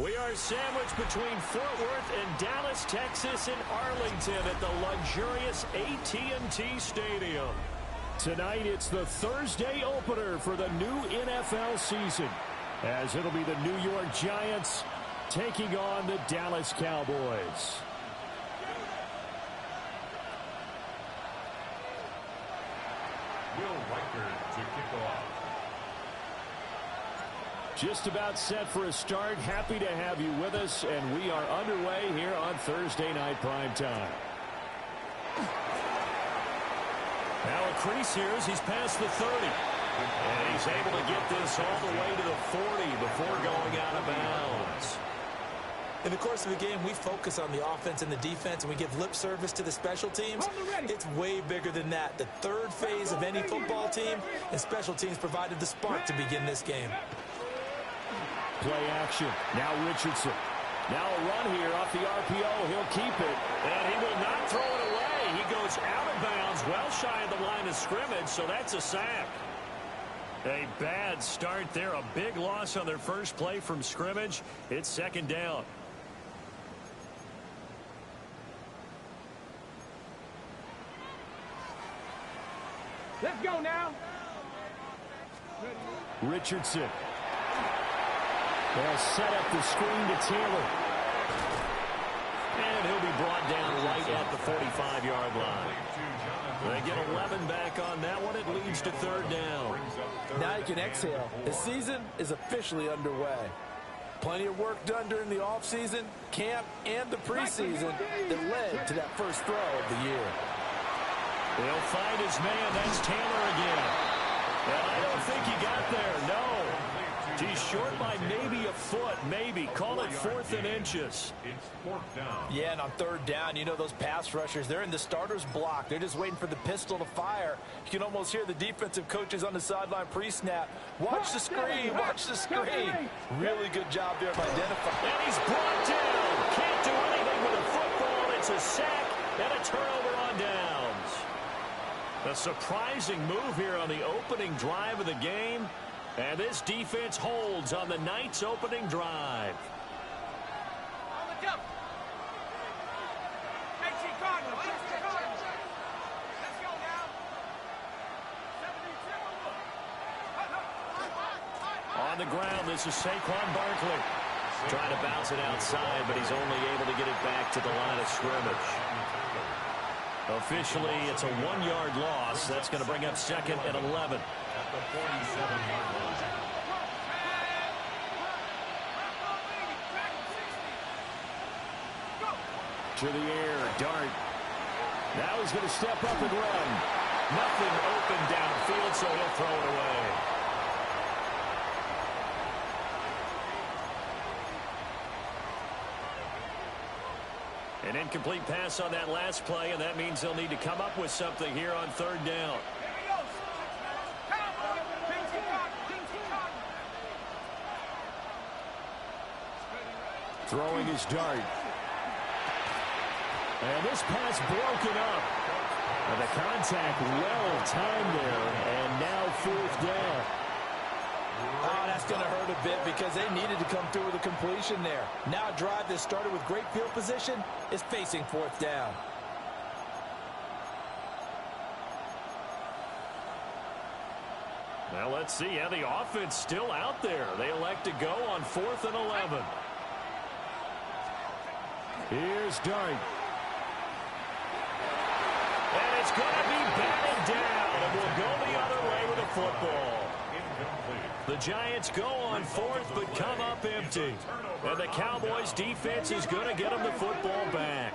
We are sandwiched between Fort Worth and Dallas, Texas, and Arlington at the luxurious AT&T Stadium. Tonight, it's the Thursday opener for the new NFL season, as it'll be the New York Giants taking on the Dallas Cowboys. Will Riker to kick off. Just about set for a start. Happy to have you with us, and we are underway here on Thursday Night Primetime. Now a crease here as he's past the 30. And he's able to get this all the way to the 40 before going out of bounds. In the course of the game, we focus on the offense and the defense, and we give lip service to the special teams. It's way bigger than that. The third phase of any football team, and special teams provided the spark to begin this game. Play action. Now Richardson. Now a run here off the RPO. He'll keep it. And he will not throw it away. He goes out of bounds, well shy of the line of scrimmage, so that's a sack. A bad start there. A big loss on their first play from scrimmage. It's second down. Let's go now. Richardson. They'll set up the screen to Taylor. And he'll be brought down right at the 45-yard line. They get 11 back on that one. It leads to third down. Now you can exhale. The season is officially underway. Plenty of work done during the offseason, camp, and the preseason that led to that first throw of the year. He'll find his man. That's Taylor again. And I don't think he got there. No. He's short by maybe a foot, maybe. Call it 4th and inches. It's 4th down. Yeah, and on third down, you know those pass rushers, they're in the starter's block. They're just waiting for the pistol to fire. You can almost hear the defensive coaches on the sideline pre-snap. Watch the screen, watch the screen. Really good job there of identifying. And he's brought down. Can't do anything with a football. It's a sack and a turnover on downs. A surprising move here on the opening drive of the game. And this defense holds on the night's opening drive. On the jump. Let's go now. On the ground, this is Saquon Barkley. Trying to bounce it outside, but he's only able to get it back to the line of scrimmage. Officially, it's a 1-yard loss. That's going to bring up second and 11. At the 47-yard line. To the air, Dart. Now he's going to step up and run. Nothing open downfield, so he'll throw it away. An incomplete pass on that last play, and that means they'll need to come up with something here on third down. Throwing his Dart. And this pass broken up. And the contact well timed there, and now 4th down. Oh, that's going to hurt a bit because they needed to come through with a completion there. Now a drive that started with great field position is facing 4th down. Well, let's see. Yeah, the offense still out there. They elect to go on 4th and 11. Here's Dart. And it's going to be batted down, and we'll go the other way with the football. The Giants go on 4th, but come up empty. And the Cowboys' defense is going to get them the football back.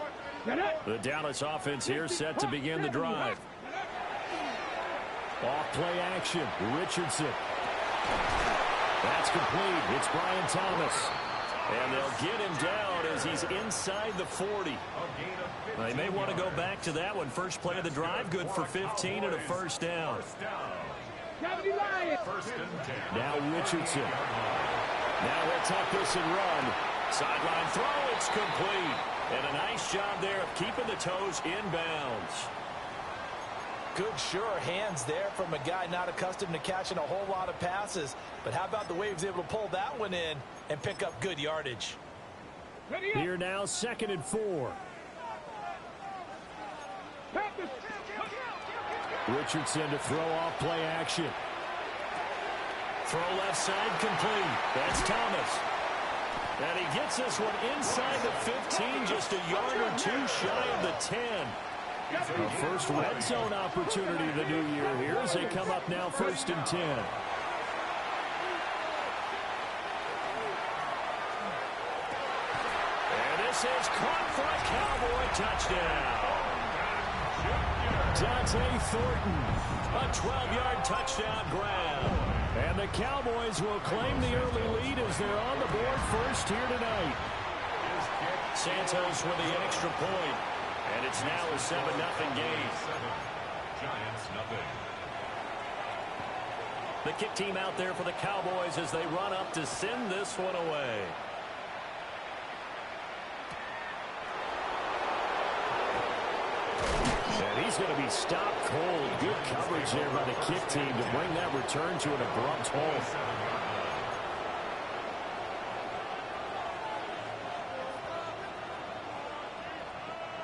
The Dallas offense here set to begin the drive. Off play action, Richardson. That's complete. It's Brian Thomas. And they'll get him down as he's inside the 40. They may want to go back to that one. First play of the drive, good for 15 and a first down. Now Richardson. Now he'll tuck this and run. Sideline throw, it's complete. And a nice job there of keeping the toes inbounds. Good, sure hands there from a guy not accustomed to catching a whole lot of passes. But how about the way he was able to pull that one in and pick up good yardage? Here now, 2nd and 4. Richardson to throw off play action. Throw left side complete. That's Thomas. And he gets this one inside the 15, just a yard or two shy of the 10. A first red zone opportunity of the new year here as they come up now 1st and 10. And this is caught for a Cowboy touchdown. Dante Thornton, a 12-yard touchdown grab. And the Cowboys will claim the early lead as they're on the board first here tonight. Santos with the extra point. And it's now a 7-0 game. Giants nothing. The kick team out there for the Cowboys as they run up to send this one away. And he's going to be stopped cold. Good coverage there by the kick team to bring that return to an abrupt halt.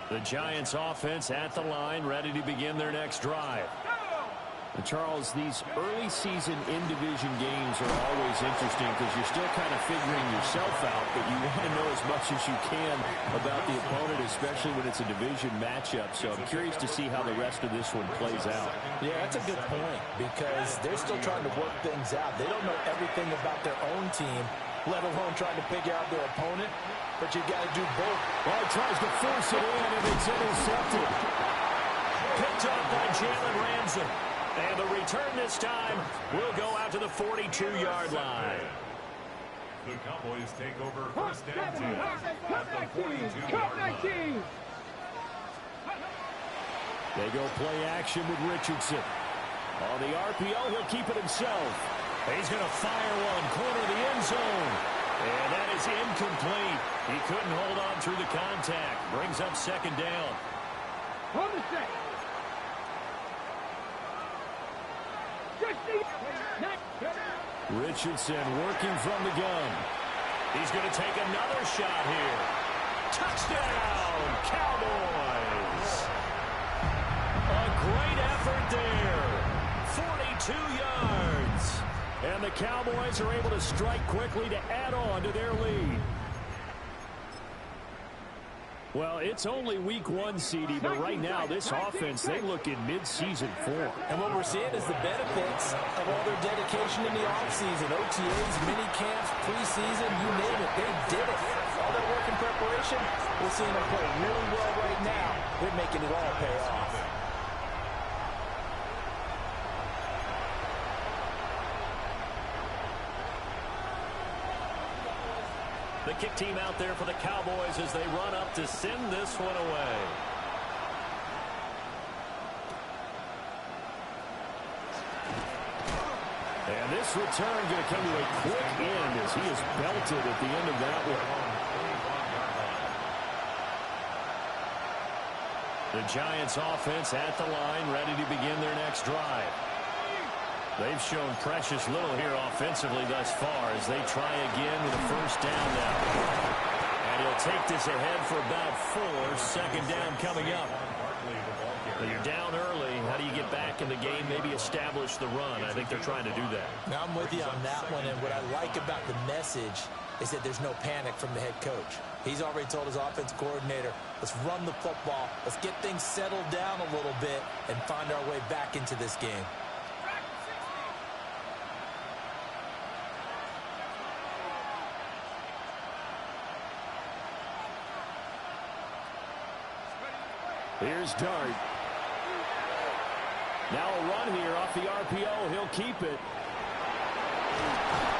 The Giants offense at the line, ready to begin their next drive. And Charles, these early season in-division games are always interesting because you're still kind of figuring yourself out, but you want to know as much as you can about the opponent, especially when it's a division matchup. So I'm curious to see how the rest of this one plays out. Yeah, that's a good point because they're still trying to work things out. They don't know everything about their own team, let alone trying to figure out their opponent. But you've got to do both. Well, he tries to force it in, and it's intercepted. Picked up by Jalen Ramsey. And the return this time will go out to the 42-yard line. The Cowboys take over 1st and 10 at the 42-yard line. They go play action with Richardson. On the RPO, he'll keep it himself. He's going to fire one, corner of the end zone. And that is incomplete. He couldn't hold on through the contact. Brings up 2nd down. Hold the set. Richardson working from the gun. He's going to take another shot here. Touchdown, Cowboys. A great effort there. 42 yards. And the Cowboys are able to strike quickly to add on to their lead. Well, it's only week 1, CD, but right now this offense, they look in mid-season form. And what we're seeing is the benefits of all their dedication in the offseason. OTAs, mini camps, preseason, you name it, they did it. All their work and preparation, we're seeing them play really well right now. They're making it all pay off. The kick team out there for the Cowboys as they run up to send this one away. And this return going to come to a quick end as he is belted at the end of that one. The Giants offense at the line, ready to begin their next drive. They've shown precious little here offensively thus far as they try again with a 1st down now. And he'll take this ahead for about 4. 2nd down coming up. But you're down early. How do you get back in the game, maybe establish the run? I think they're trying to do that. Now I'm with you on that one, and what I like about the message is that there's no panic from the head coach. He's already told his offense coordinator, let's run the football, let's get things settled down a little bit and find our way back into this game. Here's Dart. Now a run here off the RPO. He'll keep it.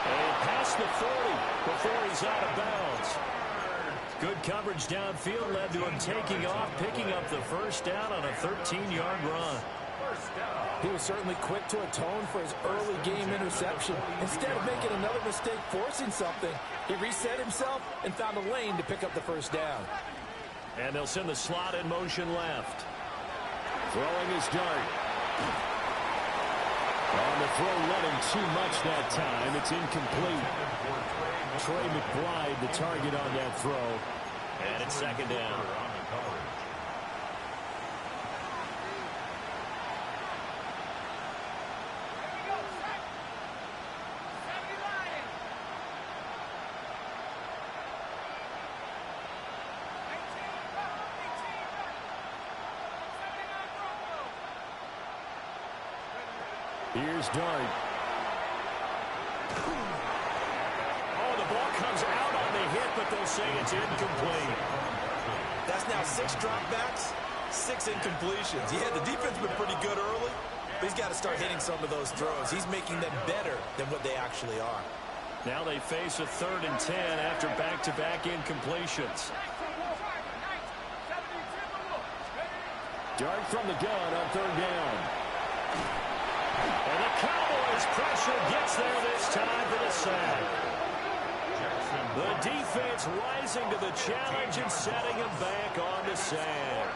And past the 40 before he's out of bounds. Good coverage downfield led to him taking off, picking up the 1st down on a 13-yard run. He was certainly quick to atone for his early game interception. Instead of making another mistake forcing something, he reset himself and found a lane to pick up the 1st down. And they'll send the slot in motion left. Throwing his Dart. On the throw, running too much that time. It's incomplete. Trey McBride, the target on that throw. And it's second down. Here's Dart. Oh, the ball comes out on the hit, but they'll say it's incomplete. That's now 6 dropbacks, 6 incompletions. Yeah, the defense has been pretty good early, but he's got to start hitting some of those throws. He's making them better than what they actually are. Now they face a 3rd and 10 after back-to-back incompletions. Dart from the gun on 3rd down. And the Cowboys pressure gets there this time for the sack. The defense rising to the challenge and setting him back on the sack.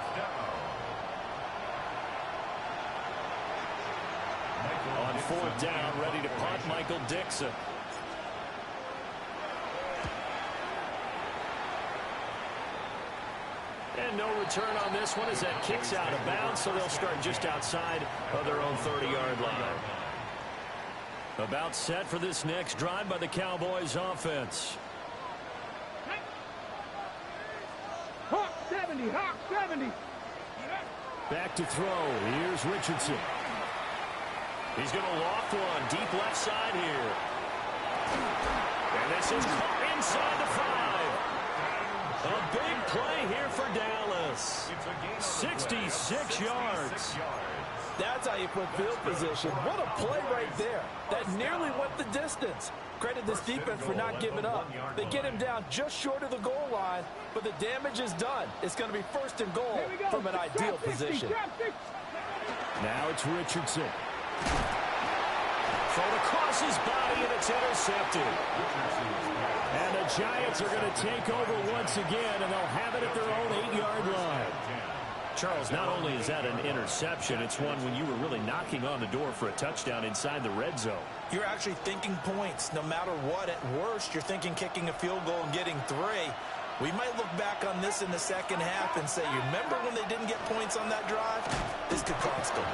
On 4th down, ready to punt, Michael Dixon. And no return on this one as that kicks out of bounds, so they'll start just outside of their own 30-yard line. About set for this next drive by the Cowboys offense. Hawk 70, Hawk 70. Back to throw. Here's Richardson. He's going to loft one deep left side here. And this is caught inside the 5. A big play here for Dallas. 66 yards. That's how you put field position. What a play right there. That nearly went the distance. Credit this defense for not giving up. They get him down just short of the goal line, but the damage is done. It's going to be 1st and goal from an ideal position. Now it's Richardson. Thrown across his body, and it's intercepted. And the Giants are going to take over once again, and they'll have it at their own 8-yard line. Charles, not only is that an interception, it's one when you were really knocking on the door for a touchdown inside the red zone. You're actually thinking points. No matter what, at worst, you're thinking kicking a field goal and getting 3. We might look back on this in the second half and say, you remember when they didn't get points on that drive? This could cost them.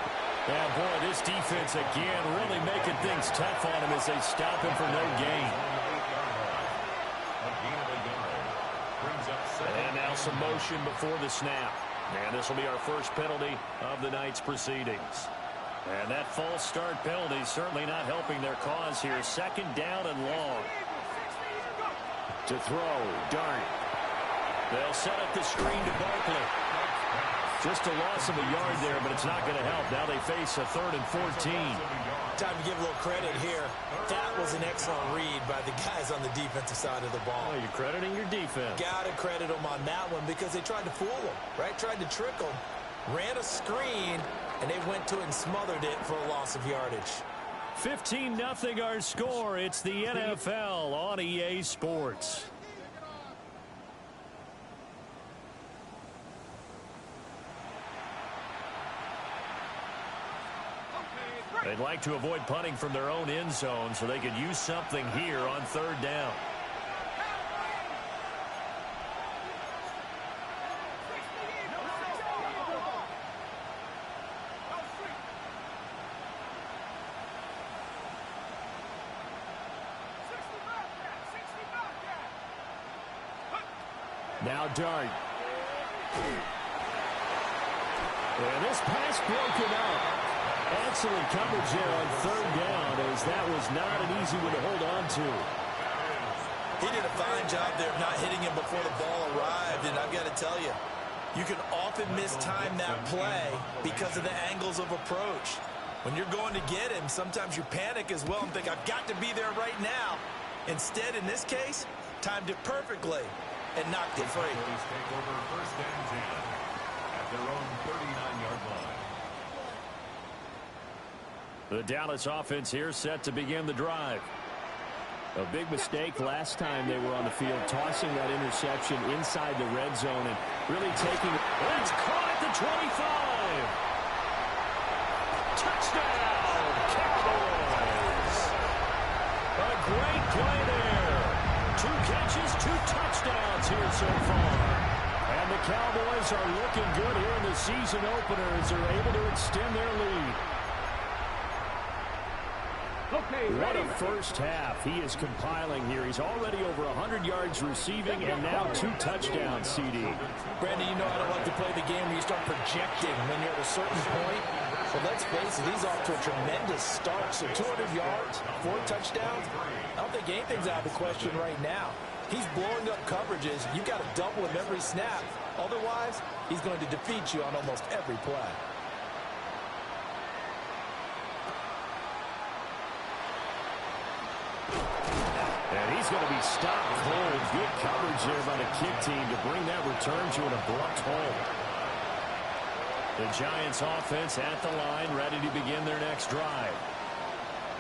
Yeah, boy, this defense again really making things tough on him as they stop him for no gain. And now some motion before the snap. And this will be our first penalty of the night's proceedings. And that false start penalty certainly not helping their cause here. 2nd down and long. To throw, Dart. They'll set up the screen to Barkley. Just a loss of a yard there, but it's not going to help. Now they face a 3rd and 14. Time to give a little credit here. That was an excellent read by the guys on the defensive side of the ball. Oh, you're crediting your defense. Got to credit them on that one because they tried to fool them, right? Tried to trick them. Ran a screen, and they went to it and smothered it for a loss of yardage. 15-0 our score. It's the NFL on EA Sports. They'd like to avoid punting from their own end zone so they could use something here on 3rd down. Now Dart. And this pass broken up. Excellent coverage there on 3rd down, as that was not an easy one to hold on to. He did a fine job there of not hitting him before the ball arrived, and I've got to tell you, you can often mistime that play because of the angles of approach. When you're going to get him, sometimes you panic as well and think, I've got to be there right now. Instead, in this case, timed it perfectly and knocked it free. Take over 1st and 10 at their own 39-yard line. The Dallas offense here set to begin the drive. A big mistake last time they were on the field, tossing that interception inside the red zone and really taking it. It's caught at the 25. Touchdown, Cowboys. A great play there. 2 catches, 2 touchdowns here so far. And the Cowboys are looking good here in the season opener as they're able to extend their lead. Okay, What ready. a first half he is compiling here. He's already over 100 yards receiving and now 2 touchdowns, CD. Brandon, you know I don't like to play the game where you start projecting when you're at a certain point. But let's face it, he's off to a tremendous start. So 200 yards, 4 touchdowns. I don't think anything's out of the question right now. He's blowing up coverages. You've got to double him every snap. Otherwise, he's going to defeat you on almost every play. And he's going to be stopped cold. Good coverage there by the kick team to bring that return to an abrupt halt. The Giants offense at the line, ready to begin their next drive.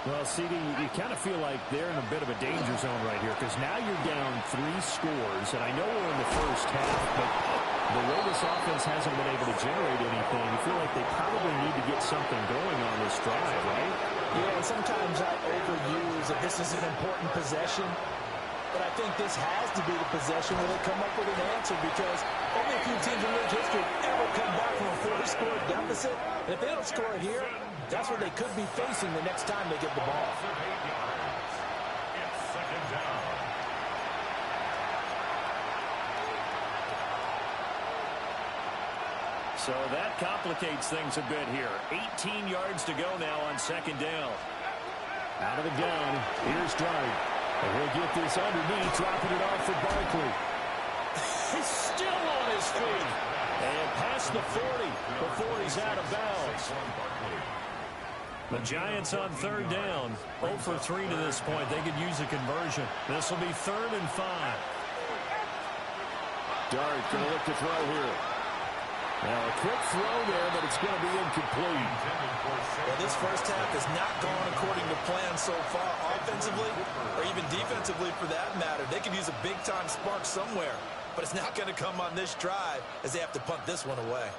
Well, CD, you kind of feel like they're in a bit of a danger zone right here because now you're down 3 scores, and I know we're in the first half, but the way this offense hasn't been able to generate anything, you feel like they probably need to get something going on this drive, right? Yeah, sometimes I overuse that this is an important possession, but I think this has to be the possession where they come up with an answer because only a few teams in league history ever come back from a 4-score deficit. And if they don't score here, that's what they could be facing the next time they get the ball. It's second down. So that complicates things a bit here. 18 yards to go now on second down. Out of the gun, here's Dart. And he'll get this underneath, dropping it off for Barkley. He's still on his feet. And past the 40 before he's out of bounds. The Giants on third down. 0 for 3 to this point. They could use a conversion. This will be 3rd and 5. Dart going to look to throw here. Now a quick throw there, but it's going to be incomplete. Well, this first half has not gone according to plan so far offensively or even defensively for that matter. They could use a big-time spark somewhere, but it's not going to come on this drive as they have to punt this one away.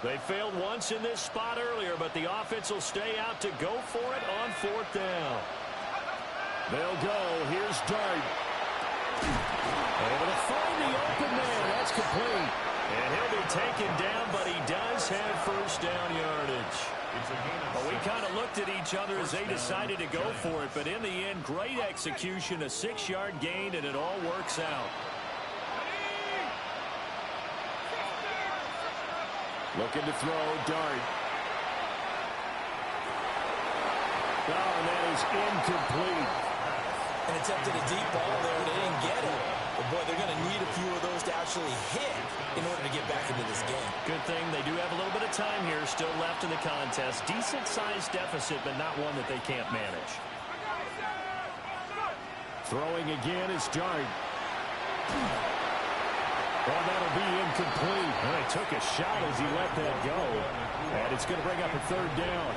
They failed once in this spot earlier, but the offense will stay out to go for it on 4th down. They'll go. Here's Dart. Able to find the open man. That's complete. And he'll be taken down, but he does have first down yardage. Well, we kind of looked at each other as they decided to go for it, but in the end, great execution, a 6-yard gain, and it all works out. Looking to throw, Dart. Oh, and that is incomplete. And attempted a deep ball there, and they didn't get it. But, boy, they're going to need a few of those to actually hit in order to get back into this game. Good thing they do have a little bit of time here still left in the contest. Decent-sized deficit, but not one that they can't manage. Throwing again is Dart. Well, that'll be incomplete. Well, he took a shot as he let that go. And it's going to bring up a 3rd down.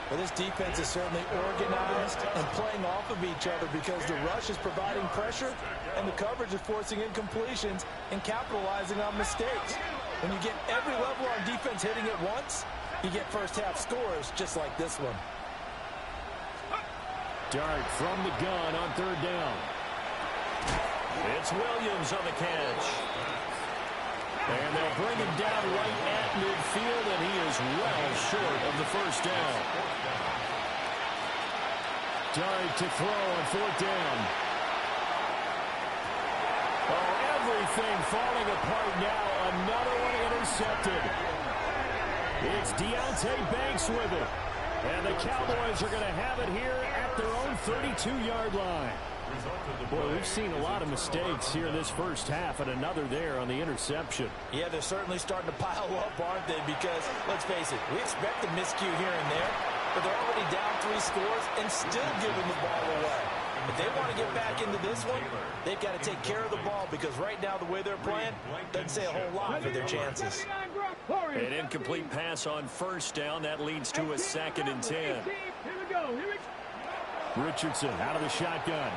Well, this defense is certainly organized and playing off of each other because the rush is providing pressure and the coverage is forcing incompletions and capitalizing on mistakes. When you get every level on defense hitting at once, you get first-half scores just like this one. Dart from the gun on 3rd down. It's Williams on the catch. And they'll bring him down right at midfield, and he is well short of the first down. Dart to throw on 4th down. Oh, everything falling apart now. Another one intercepted. It's Deontay Banks with it. And the Cowboys are going to have it here at their own 32-yard line. Boy, we've seen a lot of mistakes here in this first half, and another there on the interception. Yeah, they're certainly starting to pile up, aren't they? Because, let's face it, we expect a miscue here and there, but they're already down 3 scores and still giving the ball away. If they want to get back into this one, they've got to take care of the ball because right now the way they're playing doesn't say a whole lot for their chances. An incomplete pass on 1st down. That leads to a 2nd and 10. Richardson out of the shotgun.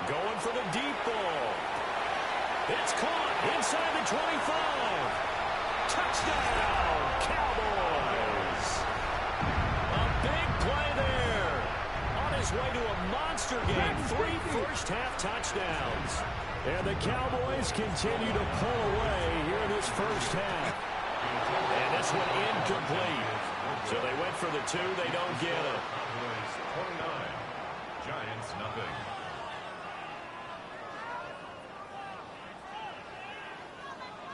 Going for the deep ball. It's caught inside the 25. Touchdown, Cowboys. A big play there. On his way to a monster game. 3 first-half touchdowns. And the Cowboys continue to pull away here in this first half. And this one incomplete. So they went for the 2. They don't get it. 29. Giants nothing.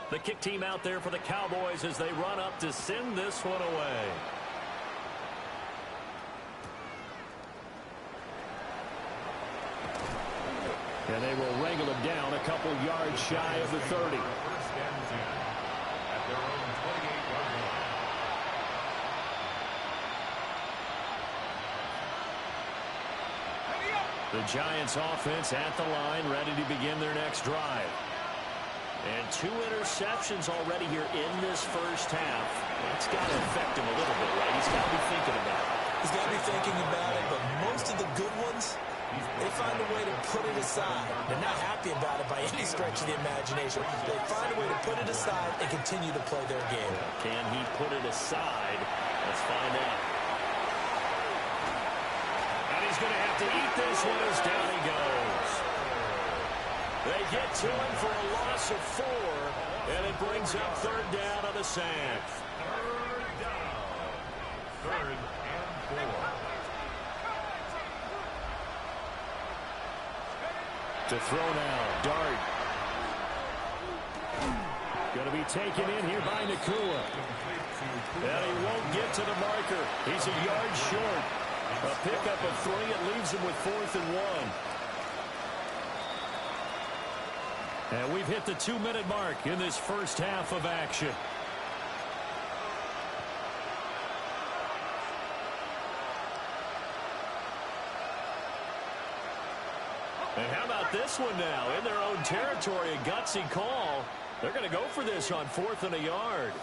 The kick team out there for the Cowboys as they run up to send this one away. And they will wrangle him down a couple yards shy of the 30. First and 10 at their own 28-yard line. The Giants offense at the line, ready to begin their next drive. And 2 interceptions already here in this first half. That's got to affect him a little bit, right? He's got to be thinking about it. He's got to be thinking about it, but most of the good ones, they find a way to put it aside. They're not happy about it by any stretch of the imagination. They find a way to put it aside and continue to play their game. Can he put it aside? Let's find out. And he's going to have to eat this one as down he goes. They get to him for a loss of 4, and it brings up 3rd down on the sack. 3rd down. 3rd and 4. To throw now, Dart. Going to be taken in here by Nakua. And he won't get to the marker. He's a yard short. A pickup of 3. It leaves him with 4th and 1. And we've hit the 2-minute mark in this first half of action. And how about this one now? In their own territory, a gutsy call. They're going to go for this on 4th and a yard.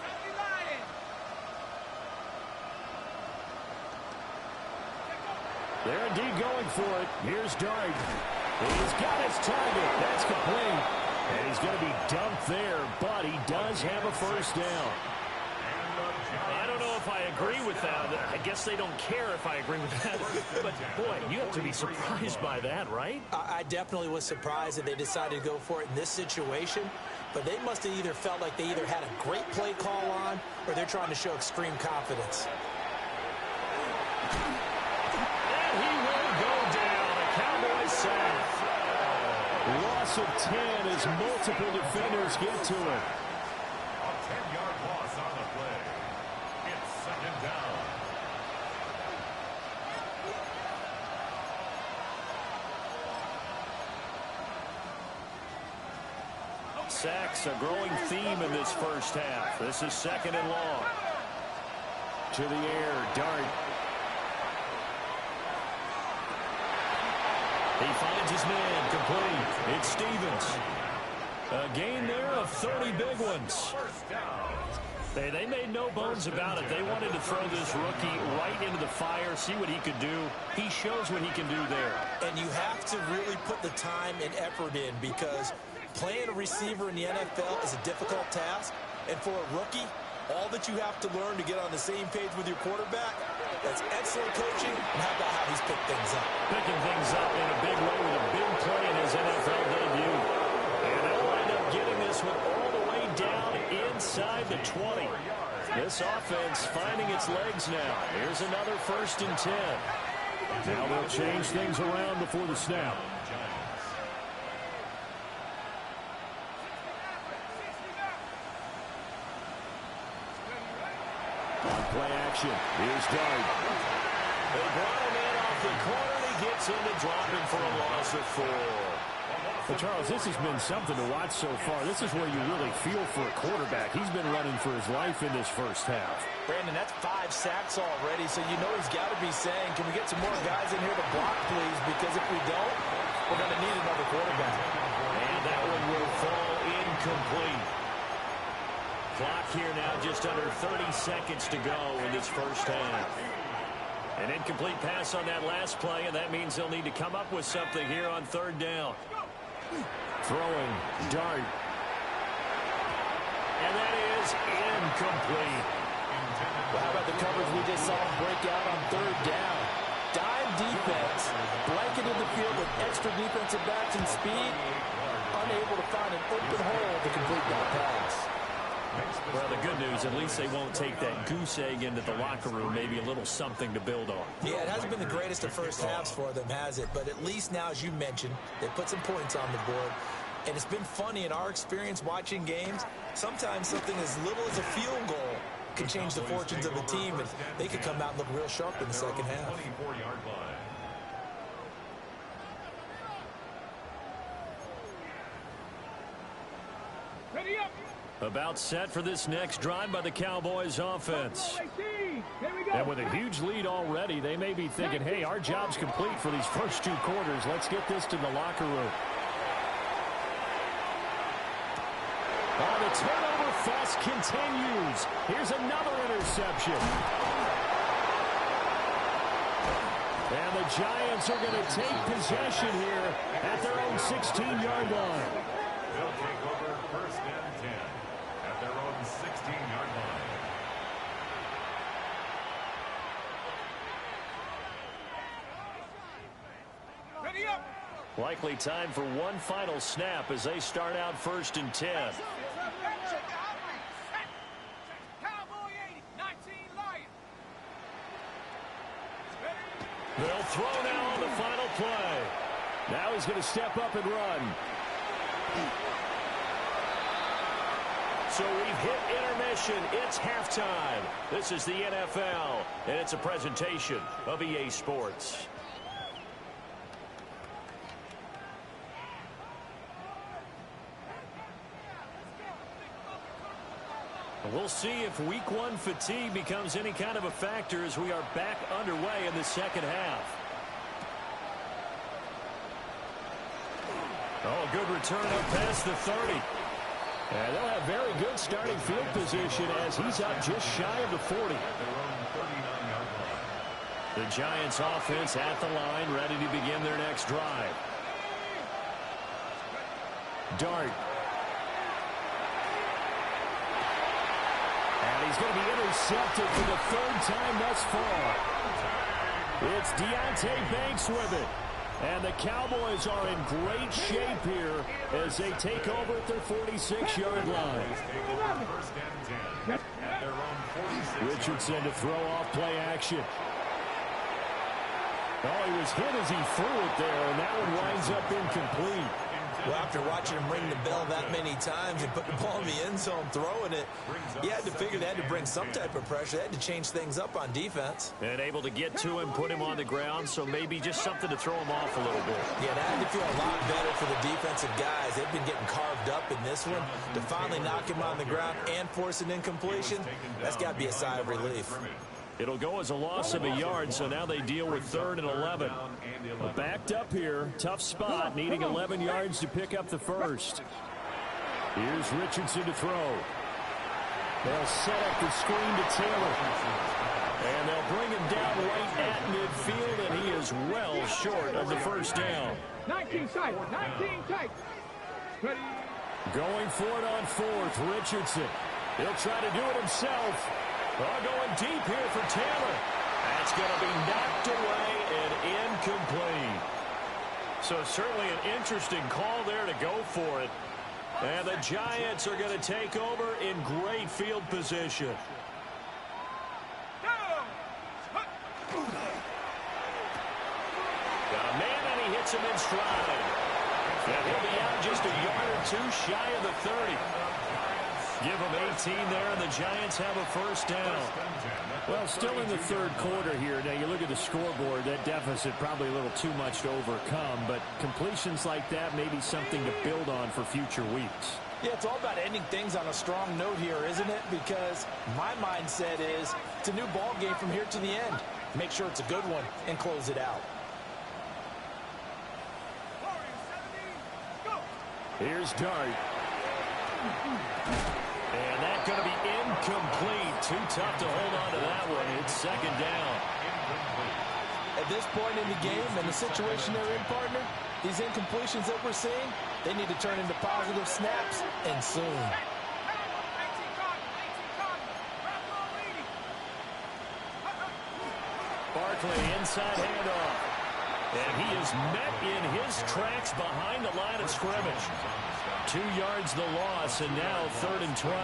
They're indeed going for it. Here's Dart. He's got his target. That's complete. And he's going to be dumped there, but he does have a first down. I don't know if I agree with that. I guess they don't care if I agree with that. But, boy, you have to be surprised by that, right? I definitely was surprised that they decided to go for it in this situation. But they must have either felt like they either had a great play call on or they're trying to show extreme confidence. And he will go down. A Cowboys sack. Loss of 10 as multiple defenders get to him. A 10-yard loss on the play. It's 2nd down. Sacks a growing theme in this first half. This is 2nd and long. To the air, Dart. He finds his man, complete. It's Stevens. A gain there of 30 big ones. They made no bones about it. They wanted to throw this rookie right into the fire, see what he could do. He shows what he can do there. And you have to really put the time and effort in because playing a receiver in the NFL is a difficult task. And for a rookie, all that you have to learn to get on the same page with your quarterback, that's excellent coaching. And how about how he's picked things up? Picking things up in a big way with a big play in his NFL debut. And they'll wind up getting this one all the way down inside the 20. This offense finding its legs now. Here's another 1st and 10. Now they'll change things around before the snap. Play action. Here's Dart. They brought him in off the corner. He gets him to drop him for a loss of 4. Well, Charles, this has been something to watch so far. This is where you really feel for a quarterback. He's been running for his life in this first half. Brandon, that's 5 sacks already, so you know he's got to be saying, can we get some more guys in here to block, please? Because if we don't, we're going to need another quarterback. And that one will fall incomplete. Clock here now just under 30 seconds to go in this first half. An incomplete pass on that last play, and that means they'll need to come up with something here on third down. Throwing, Dart. And that is incomplete. Well, how about the coverage we just saw him break out on third down? Dime defense, blanketed the field with extra defensive backs and speed, unable to find an open hole to complete that pass. Well, the good news, at least they won't take that goose egg into the locker room, maybe a little something to build on. Yeah, it hasn't been the greatest of first halves for them, has it? But at least now, as you mentioned, they put some points on the board. And it's been funny in our experience watching games. Sometimes something as little as a field goal can change the fortunes of a team, and they could come out and look real sharp in the second half. 24-yard line. Ready up. About set for this next drive by the Cowboys offense. And with a huge lead already, they may be thinking, hey, our job's complete for these first 2 quarters. Let's get this to the locker room. Oh, the turnover fest continues. Here's another interception. And the Giants are going to take possession here at their own 16-yard line. They'll take over first and 10 at their own 16-yard line. Ready up. Likely time for one final snap as they start out first and 10. They'll throw now on the final play. Now he's going to step up and run. So we've hit intermission. It's halftime. This is the NFL, and it's a presentation of EA Sports. We'll see if week 1 fatigue becomes any kind of a factor as we are back underway in the second half. Oh, good return up past the 30. And they'll have very good starting field position as he's out just shy of the 40. The Giants offense at the line, ready to begin their next drive. Dart. And he's going to be intercepted for the 3rd time thus far. It's Deontay Banks with it. And the Cowboys are in great shape here as they take over at their 46-yard line. Richardson to throw off play action. Oh, he was hit as he threw it there, and that one winds up incomplete. Well, after watching him ring the bell that many times and put the ball in the end zone throwing it, you had to figure they had to bring some type of pressure. They had to change things up on defense. And able to get to him, put him on the ground, so maybe just something to throw him off a little bit. Yeah, that had to feel a lot better for the defensive guys. They've been getting carved up in this one. To finally knock him on the ground and force an incompletion, that's got to be a sigh of relief. It'll go as a loss of a yard, so now they deal with 3rd and 11. Backed up here, tough spot, needing 11 yards to pick up the first. Here's Richardson to throw. They'll set up the screen to Taylor. And they'll bring him down right at midfield, and he is well short of the first down. 19 tight, 19 tight. Ready. Going for it on 4th, Richardson. He'll try to do it himself. Going deep here for Taylor. That's going to be knocked away and incomplete. So certainly an interesting call there to go for it. And the Giants are going to take over in great field position. Got a man, and he hits him in stride. And he'll be out just a yard or 2 shy of the 30. Give them 18 there, and the Giants have a first down. Well, still in the 3rd quarter here. Now, you look at the scoreboard, that deficit probably a little too much to overcome, but completions like that may be something to build on for future weeks. Yeah, it's all about ending things on a strong note here, isn't it? Because my mindset is it's a new ball game from here to the end. Make sure it's a good one and close it out. Here's Dart. And that's going to be incomplete. Too tough to hold on to that one. It's 2nd down. At this point in the game and the situation they're in, partner, these incompletions that we're seeing, they need to turn into positive snaps, and soon. Barkley inside handoff. And he is met in his tracks behind the line of scrimmage. 2 yards the loss, and now 3rd and 12.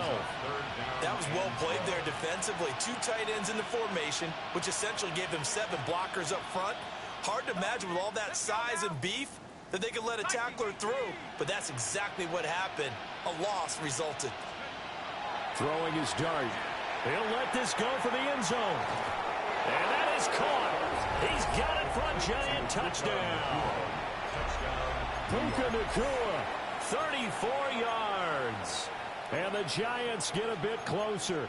That was well played there defensively. 2 tight ends in the formation, which essentially gave them 7 blockers up front. Hard to imagine with all that size and beef that they could let a tackler through, but that's exactly what happened. A loss resulted. Throwing his dart. He'll let this go for the end zone. And that is caught. He's got it for a Giant touchdown. Puka Nacua, 34 yards. And the Giants get a bit closer.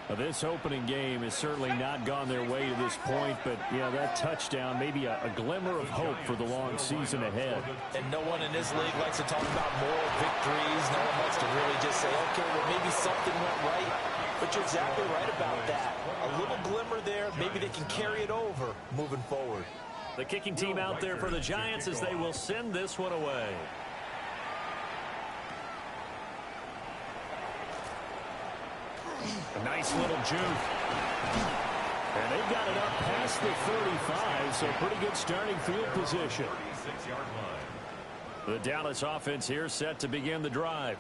Now, this opening game has certainly not gone their way to this point, but, yeah, that touchdown, maybe a glimmer of hope for the long season ahead. And no one in this league likes to talk about moral victories. No one likes to really just say, okay, well, maybe something went right. But you're exactly right about that. A little glimmer there. Maybe they can carry it over moving forward. The kicking team out there for the Giants as they will send this one away. A nice little juke. And they've got it up past the 35, so pretty good starting field position. The Dallas offense here set to begin the drive.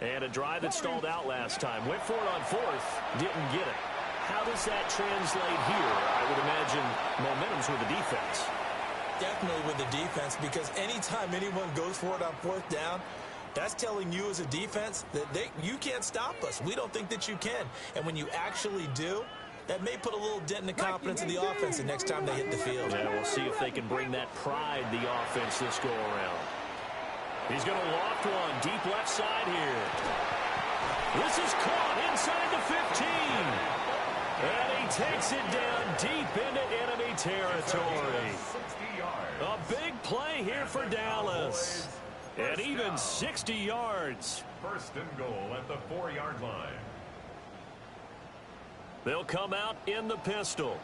And a drive that stalled out last time. Went for it on 4th, didn't get it. How does that translate here? I would imagine momentum's with the defense. Definitely with the defense, because anytime anyone goes for it on 4th down, that's telling you as a defense that you can't stop us. We don't think that you can. And when you actually do, that may put a little dent in the confidence of the offense the next time they hit the field. Yeah, we'll see if they can bring that pride the offense this go around. He's going to loft one deep left side here. This is caught inside the 15. And he takes it down deep into enemy territory. A big play here for Dallas. And even 60 yards. 1st and goal at the 4-yard line. They'll come out in the pistol.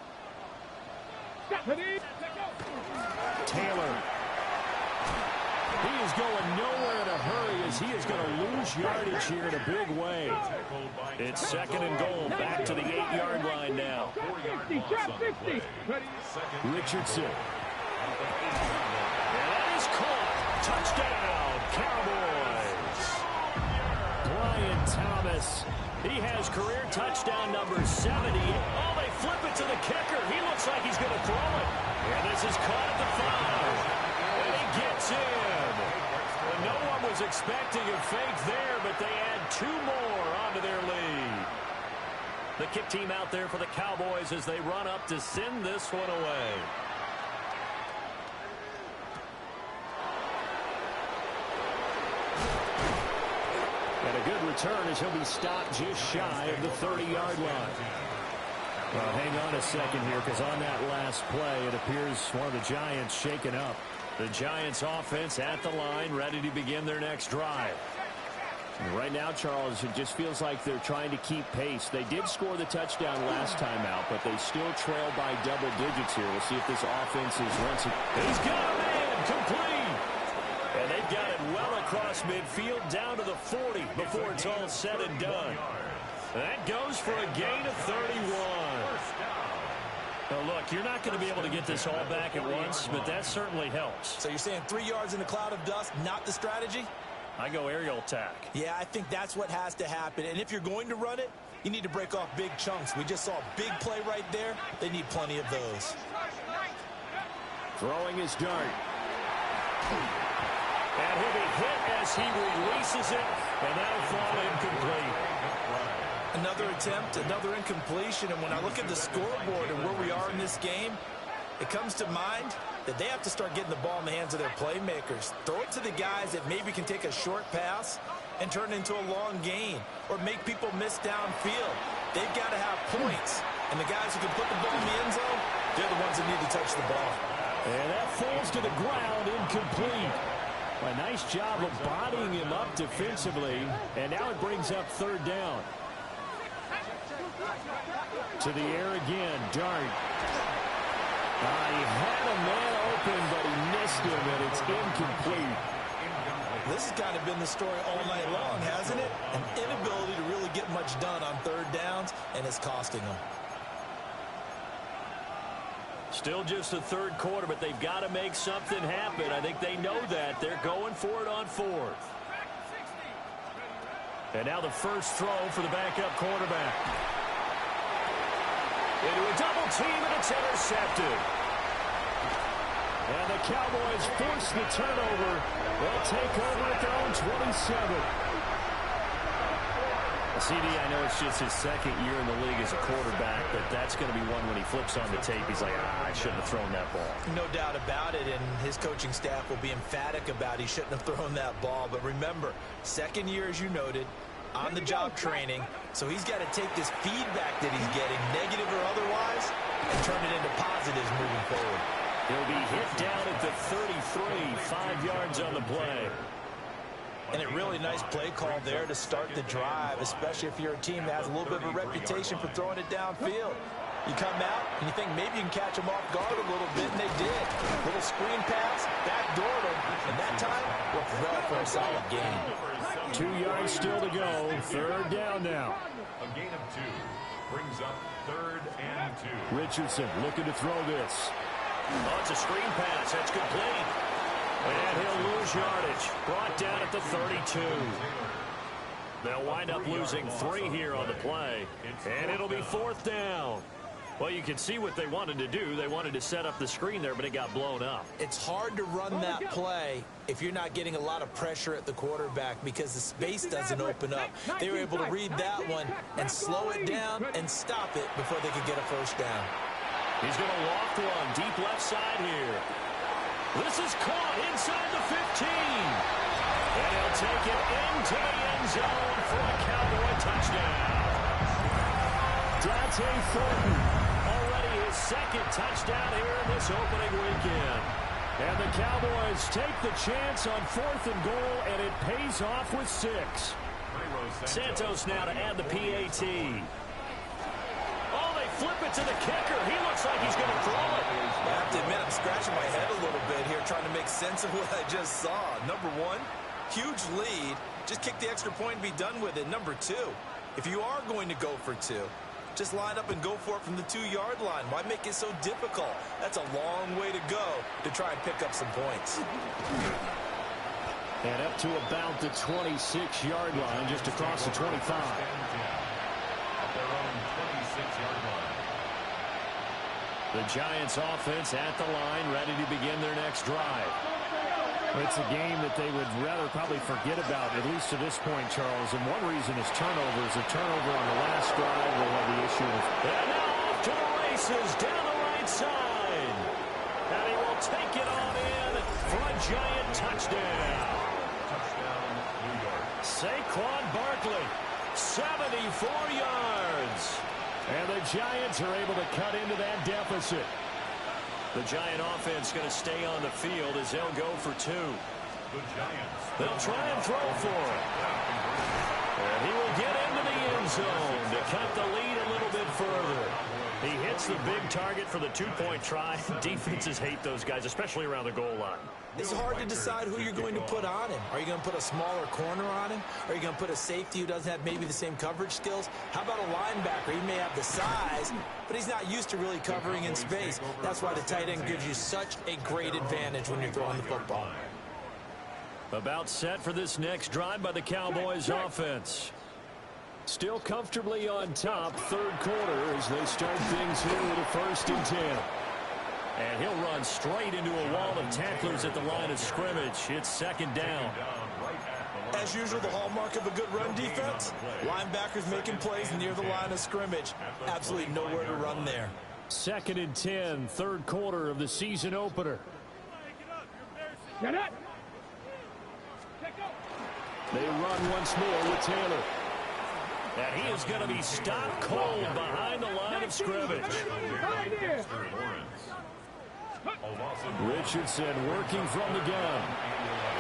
Taylor. He is going nowhere in a hurry as he is going to lose yardage here in a big way. It's 2nd and goal. Back to the 8-yard line now. Richardson. And that is caught. Touchdown, Cowboys. Brian Thomas. He has career touchdown number 70. Oh, they flip it to the kicker. He looks like he's going to throw it. And this is caught at the 5. And he gets in. And no one was expecting a fake there, but they add 2 more onto their lead. The kick team out there for the Cowboys as they run up to send this one away. And a good return as he'll be stopped just shy of the 30-yard line. Well, hang on a second here, because on that last play, it appears one of the Giants shaken up. The Giants offense at the line, ready to begin their next drive. And right now, Charles, it just feels like they're trying to keep pace. They did score the touchdown last time out, but they still trail by double digits here. We'll see if this offense is once. He's got a man complete. And they've got it well across midfield down to the 40 before it's all said and done. That goes for a gain of 31. Well, look, you're not going to be able to get this all back at once, but that certainly helps. So you're saying 3 yards in a cloud of dust, not the strategy? I go aerial attack. Yeah, I think that's what has to happen. And if you're going to run it, you need to break off big chunks. We just saw a big play right there. They need plenty of those. Throwing his dart. And he'll be hit as he releases it, and that'll fall incomplete. Another attempt, another incompletion, and when I look at the scoreboard and where we are in this game, it comes to mind that they have to start getting the ball in the hands of their playmakers. Throw it to the guys that maybe can take a short pass and turn it into a long gain or make people miss downfield. They've got to have points, and the guys who can put the ball in the end zone, they're the ones that need to touch the ball. And that falls to the ground, incomplete. A nice job of bodying him up defensively, and now it brings up 3rd down. To the air again, Dart. He had a man open, but he missed him, and it's incomplete. This has kind of been the story all night long, hasn't it? An inability to really get much done on third downs, and it's costing them. Still just the third quarter, but they've got to make something happen. I think they know that. They're going for it on fourth. And now the first throw for the backup quarterback. Into a double team, and it's intercepted. And the Cowboys force the turnover. They'll take over at their own 27. CD, I know it's just his second year in the league as a quarterback, but that's going to be one when he flips on the tape. He's like, I shouldn't have thrown that ball. No doubt about it, and his coaching staff will be emphatic about he shouldn't have thrown that ball. But remember, second year, as you noted, on-the-job training, so he's got to take this feedback that he's getting, negative or otherwise, and turn it into positives moving forward. He'll be hit down at the 33, 5 yards on the play. And a really nice play call there to start the drive, especially if you're a team that has a little bit of a reputation for throwing it downfield. You come out and you think maybe you can catch them off guard a little bit, and they did. Little screen pass, backdoored them, and that time worked well for a solid gain. 2 yards still to go. Third down now. A gain of 2 brings up 3rd and 2. Richardson looking to throw this. Oh, it's a screen pass. That's complete. And he'll lose yardage. Brought down at the 32. They'll wind up losing 3 here on the play. And it'll be 4th down. Well, you can see what they wanted to do. They wanted to set up the screen there, but it got blown up. It's hard to run that play if you're not getting a lot of pressure at the quarterback because the space doesn't open up. They were able to read that one and slow it down and stop it before they could get a first down. He's going to loft one deep left side here. This is caught inside the 15. And he'll take it into the end zone for a Cowboy touchdown. Dante Thornton, already his second touchdown here in this opening weekend. And the Cowboys take the chance on 4th and goal, and it pays off with 6. Santos now to add the PAT. Oh, they flip it to the kicker. He looks like he's going to throw it. I have to admit, I'm scratching my head a little bit here trying to make sense of what I just saw. Number 1, huge lead. Just kick the extra point and be done with it. Number 2, if you are going to go for 2, just line up and go for it from the 2-yard line. Why make it so difficult? That's a long way to go to try and pick up some points. And up to about the 26-yard line, just across the 25. The Giants offense at the line, ready to begin their next drive. It's a game that they would rather probably forget about, at least to this point, Charles. And one reason is turnovers. A turnover on the last drive will have the issue with. And now off to the races, down the right side. And he will take it on in for a Giant touchdown. New York. Saquon Barkley, 74 yards. And the Giants are able to cut into that deficit. The Giant offense going to stay on the field as they'll go for 2. The Giants. They'll try and throw for it. And he will get into the end zone to cut the lead a little bit further. He hits the big target for the 2-point try. Defenses hate those guys, especially around the goal line. It's hard to decide who you're going to put on him. Are you going to put a smaller corner on him? Are you going to put a safety who doesn't have maybe the same coverage skills? How about a linebacker? He may have the size, but he's not used to really covering in space. That's why the tight end gives you such a great advantage when you're throwing the football. About set for this next drive by the Cowboys offense. Still comfortably on top, third quarter as they start things here with a 1st and 10. And he'll run straight into a wall of tacklers at the line of scrimmage. It's 2nd down. As usual, the hallmark of a good run defense, linebackers making plays near the line of scrimmage. Absolutely nowhere to run there. 2nd and 10, third quarter of the season opener. Get it. They run once more with Taylor. And he is going to be stopped cold behind the line of scrimmage. Richardson working from the gun.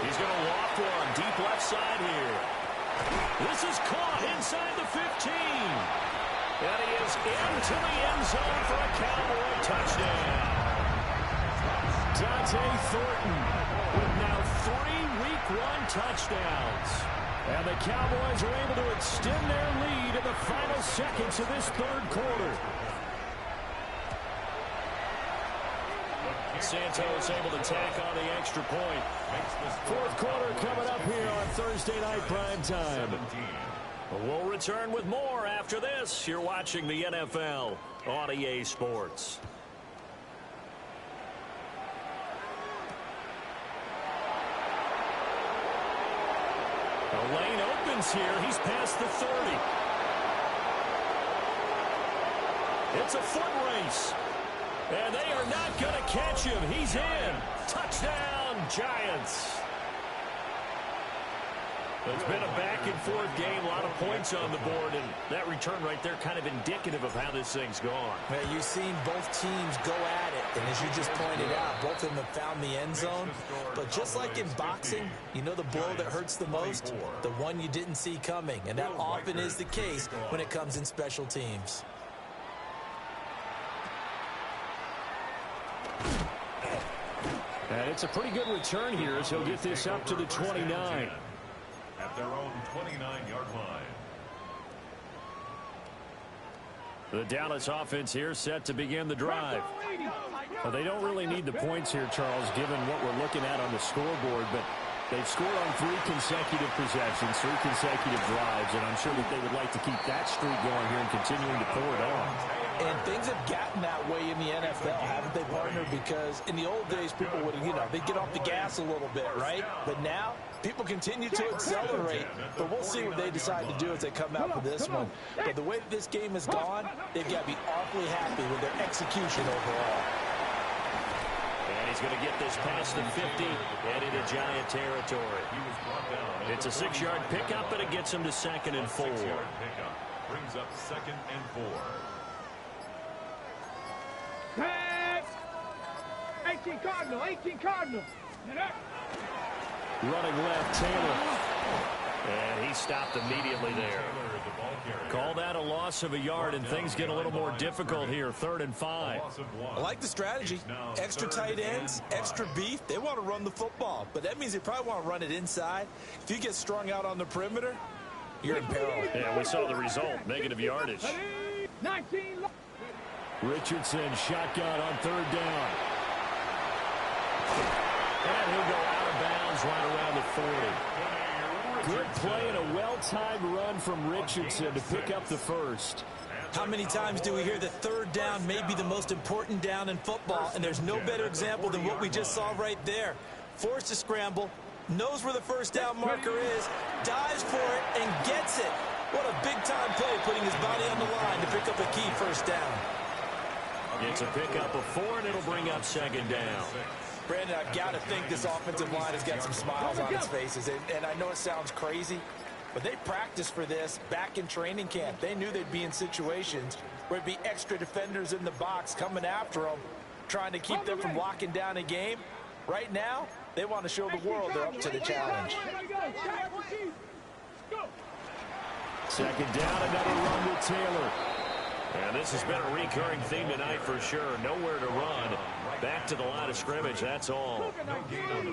He's going to loft one deep left side here. This is caught inside the 15. And he is into the end zone for a Cowboy touchdown. Thornton with now 3 Week 1 touchdowns. And the Cowboys are able to extend their lead in the final seconds of this third quarter. Santos able to tack on the extra point. Fourth quarter coming up here on Thursday night primetime. We'll return with more after this. You're watching the NFL on EA Sports. The lane opens here. He's past the 30. It's a foot race. And they are not going to catch him. He's in. Touchdown, Giants. It's been a back-and-forth game, a lot of points on the board, and that return right there kind of indicative of how this thing's gone. Well, you've seen both teams go at it, and as you just pointed out, both of them have found the end zone. But just like in boxing, you know the blow that hurts the most? The one you didn't see coming, and that often is the case when it comes in special teams. And it's a pretty good return here as he'll get this up to the 29. At their own 29-yard line. The Dallas offense here set to begin the drive. Well, they don't really need the points here, Charles, given what we're looking at on the scoreboard, but they've scored on 3 consecutive possessions, 3 consecutive drives, and I'm sure that they would like to keep that streak going here and continuing to pour it on. And things have gotten that way in the NFL, haven't they, partner? Because in the old days, people would, they'd get off the gas a little bit, right? But now, people continue to accelerate. But we'll see what they decide to do as they come out for this one. But the way that this game has gone, they've got to be awfully happy with their execution overall. And he's going to get this past the 50 and into Giant territory. It's a 6-yard pickup, and it gets him to 2nd and 4. Brings up 2nd and 4. 18 Cardinal, 18 Cardinal. Running left, Taylor. And he stopped immediately there. Call that a loss of a yard, and things get a little more difficult here. 3rd and 5. I like the strategy. Extra tight ends, extra beef. They want to run the football, but that means they probably want to run it inside. If you get strung out on the perimeter, you're in peril. Yeah, we saw the result. Negative yardage. 19. Richardson shotgun on 3rd down. And he'll go out of bounds right around the 40. Good play and a well-timed run from Richardson to pick up the first. How many times do we hear that 3rd down may be the most important down in football, and there's no better example than what we just saw right there. Forced to scramble, knows where the first down marker is, dives for it, and gets it. What a big-time play, putting his body on the line to pick up a key first down. It's a pickup of 4, and it'll bring up 2nd down. Brandon, I've got to think this offensive line has got some smiles on its faces. And I know it sounds crazy, but they practiced for this back in training camp. They knew they'd be in situations where it'd be extra defenders in the box coming after them, trying to keep them from locking down a game. Right now, they want to show the world they're up to the challenge. 2nd down, another run with Taylor. And this has been a recurring theme tonight for sure. Nowhere to run. Back to the line of scrimmage, that's all.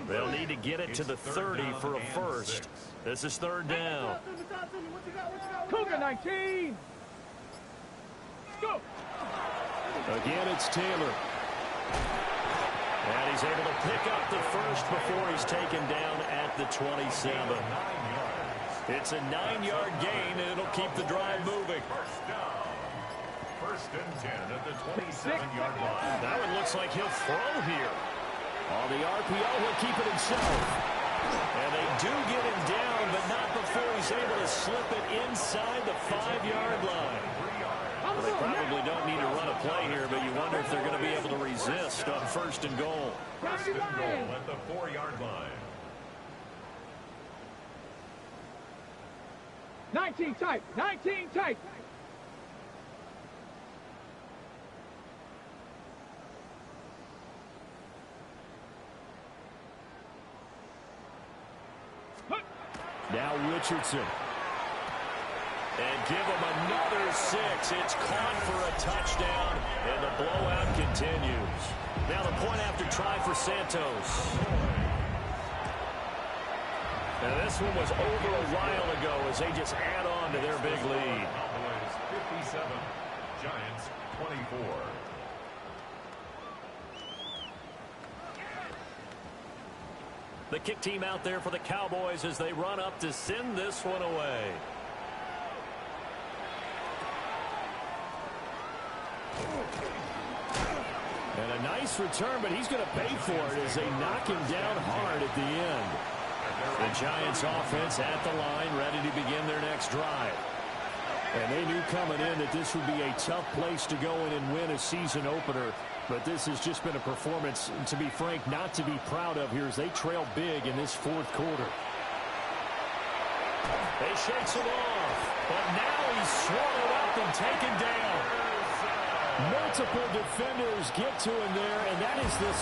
They'll need to get it to the 30 for a first. This is 3rd down. Cougar 19. Go. Again, it's Taylor. And he's able to pick up the first before he's taken down at the 27. It's a 9-yard gain, and it'll keep the drive moving. First and 10 at the 27-yard line. Now it looks like he'll throw here. On the RPO, he'll keep it himself. And they do get him down, but not before he's able to slip it inside the 5-yard line. Well, they probably don't need to run a play here, but you wonder if they're going to be able to resist on 1st and goal. First and goal at the 4-yard line. 19 tight, 19 tight. Now Richardson. And give him another 6. It's caught for a touchdown, and the blowout continues. Now the point after try for Santos. And this one was over a while ago as they just add on to their big lead. Cowboys 57, Giants 24. The kick team out there for the Cowboys as they run up to send this one away. And a nice return, but he's going to pay for it as they knock him down hard at the end. The Giants offense at the line, ready to begin their next drive. And they knew coming in that this would be a tough place to go in and win a season opener. But this has just been a performance, to be frank, not to be proud of here as they trail big in this fourth quarter. They shakes him off, but now he's swallowed up and taken down. Multiple defenders get to him there, and that is the